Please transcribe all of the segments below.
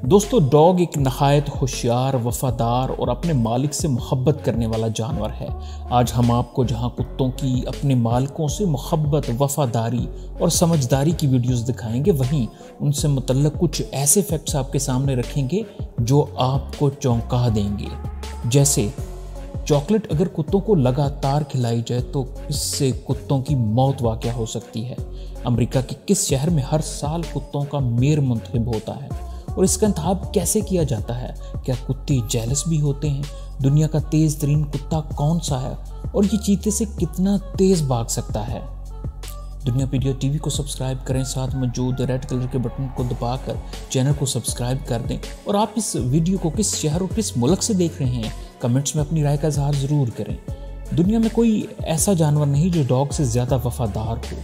दोस्तों, डॉग एक नहायत होशियार, वफादार और अपने मालिक से मोहब्बत करने वाला जानवर है। आज हम आपको जहां कुत्तों की अपने मालिकों से मोहब्बत, वफादारी और समझदारी की वीडियोस दिखाएंगे, वहीं उनसे मुतल्लक कुछ ऐसे फैक्ट्स आपके सामने रखेंगे जो आपको चौंका देंगे। जैसे चॉकलेट अगर कुत्तों को लगातार खिलाई जाए तो इससे कुत्तों की मौत वाक़या हो सकती है। अमेरिका के किस शहर में हर साल कुत्तों का मेयर मुंतखब होता है और इसका इंतखाब कैसे किया जाता है? क्या कुत्ते जेलस भी होते हैं? दुनिया का तेज तरीन कुत्ता कौन सा है और ये चीते से कितना तेज भाग सकता है? दुनियापीडिया टीवी को सब्सक्राइब करें, साथ मौजूद रेड कलर के बटन को दबाकर चैनल को सब्सक्राइब कर दें। और आप इस वीडियो को किस शहर और किस मुल्क से देख रहे हैं, कमेंट्स में अपनी राय का इजहार जरूर करें। दुनिया में कोई ऐसा जानवर नहीं जो डॉग से ज्यादा वफादार हो।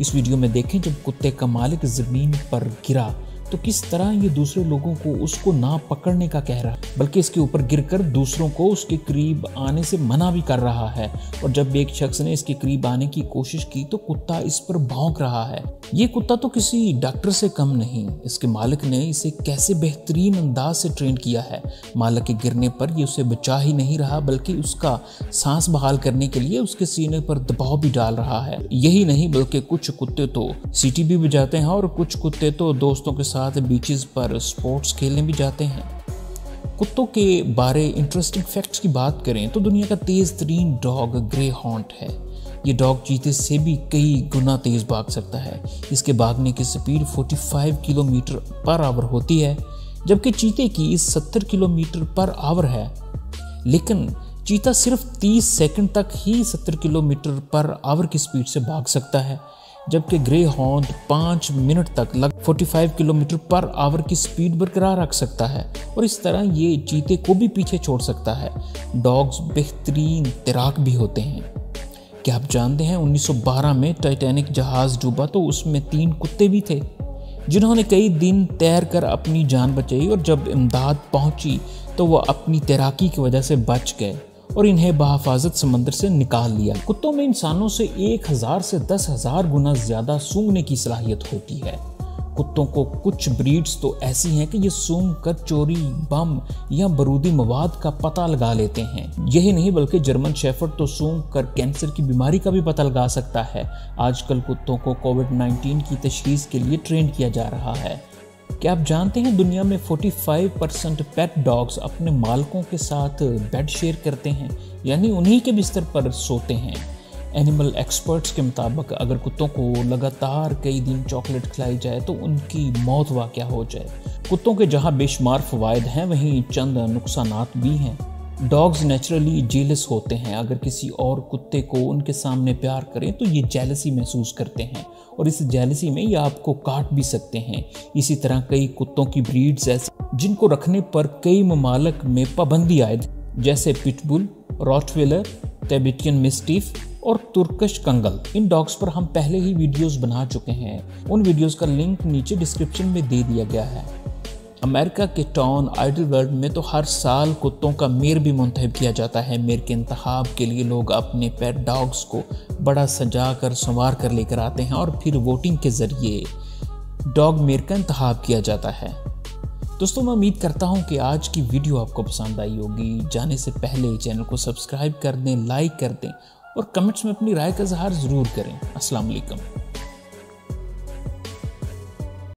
इस वीडियो में देखें, जब कुत्ते का मालिक जमीन पर गिरा तो किस तरह ये दूसरे लोगों को उसको ना पकड़ने का कह रहा है, बल्कि इसके ऊपर गिरकर दूसरों को उसके करीब आने से मना भी कर रहा है। और जब एक शख्स ने इसके करीब आने की कोशिश की तो कुत्ता इस पर भौंक रहा है। ये कुत्ता तो किसी डॉक्टर से कम नहीं। इसके मालिक ने इसे कैसे बेहतरीन अंदाज से ट्रेन किया है। मालिक के गिरने पर ये उसे बचा ही नहीं रहा, बल्कि उसका सांस बहाल करने के लिए उसके सीने पर दबाव भी डाल रहा है। यही नहीं, बल्कि कुछ कुत्ते तो सीटी भी बजाते हैं और कुछ कुत्ते तो दोस्तों के साथ बीचेस पर स्पोर्ट्स खेलने भी जाते हैं। कुत्तों के बारे इंटरेस्टिंग फैक्ट्स की बात करें तो दुनिया का तेज तरीन डॉग ग्रे हॉर्न है। ये डॉग चीते से भी कई गुना तेज भाग सकता है। इसके भागने की स्पीड 45 किलोमीटर पर आवर होती है, जबकि चीते की 70 किलोमीटर पर आवर है। लेकिन चीता सिर्फ 30 सेकंड तक ही 70 किलोमीटर पर आवर की स्पीड से भाग सकता है, जबकि ग्रे हॉर्न 5 मिनट तक लगभग 45 किलोमीटर पर आवर की स्पीड बरकरार रख सकता है और इस तरह ये चीते को भी पीछे छोड़ सकता है। डॉग्स बेहतरीन तैराक भी होते हैं। क्या आप जानते हैं 1912 में टाइटैनिक जहाज डूबा तो उसमें 3 कुत्ते भी थे, जिन्होंने कई दिन तैरकर अपनी जान बचाई और जब इमदाद पहुंची तो वह अपनी तैराकी की वजह से बच गए और इन्हें बहिफाजत समंदर से निकाल लिया। कुत्तों में इंसानों से 1000 से 10,000 गुना ज्यादा सूंघने की सलाहियत होती है। कुत्तों को कुछ ब्रीड्स तो ऐसी हैं कि ये सूंघ कर चोरी, बम या बारूदी मवाद का पता लगा लेते हैं। यही नहीं, बल्कि जर्मन शेफर्ड तो सूंघ कर कैंसर की बीमारी का भी पता लगा सकता है। आजकल कुत्तों को कोविड-19 की तशखीस के लिए ट्रेन किया जा रहा है। क्या आप जानते हैं दुनिया में 45% पेट डॉग्स अपने मालिकों के साथ बेड शेयर करते हैं, यानी उन्हीं के बिस्तर पर सोते हैं। एनिमल एक्सपर्ट्स के मुताबिक अगर कुत्तों को लगातार कई दिन चॉकलेट खिलाई जाए तो उनकी मौत वाक़या हो जाए। कुत्तों के जहां बेशुमार फ़वाइद हैं, वहीं चंद नुकसानात भी हैं। डॉग्स नेचुरली जेलस होते हैं। अगर किसी और कुत्ते को उनके सामने प्यार करें तो ये जेलसी महसूस करते हैं और इस जेलसी में ये आपको काट भी सकते हैं। इसी तरह कई कुत्तों की ब्रीड्स ऐसी जिनको रखने पर कई ममालिक में पाबंदी आयद, जैसे पिटबुल, रॉटवेलर, तिबेटियन मैस्टिफ और तुर्किश कंगल। इन डॉग्स पर हम पहले ही वीडियोस बना चुके हैं। उन वीडियोस का लिंक नीचे डिस्क्रिप्शन में दे दिया गया है। अमेरिका के टाउन आइडलवर्ड में तो हर साल कुत्तों का मेयर भी मुंतखब किया जाता है। मेयर के इंतखाब के लिए लोग अपने पेट डॉग्स को बड़ा सजा कर संवार कर लेकर आते हैं और फिर वोटिंग के जरिए डॉग मेयर का इंतखाब किया जाता है। दोस्तों, मैं उम्मीद करता हूं कि आज की वीडियो आपको पसंद आई होगी। जाने से पहले चैनल को सब्सक्राइब कर दें, लाइक कर दें और कमेंट्स में अपनी राय का इजहार ज़रूर करें। अस्सलाम वालेकुम।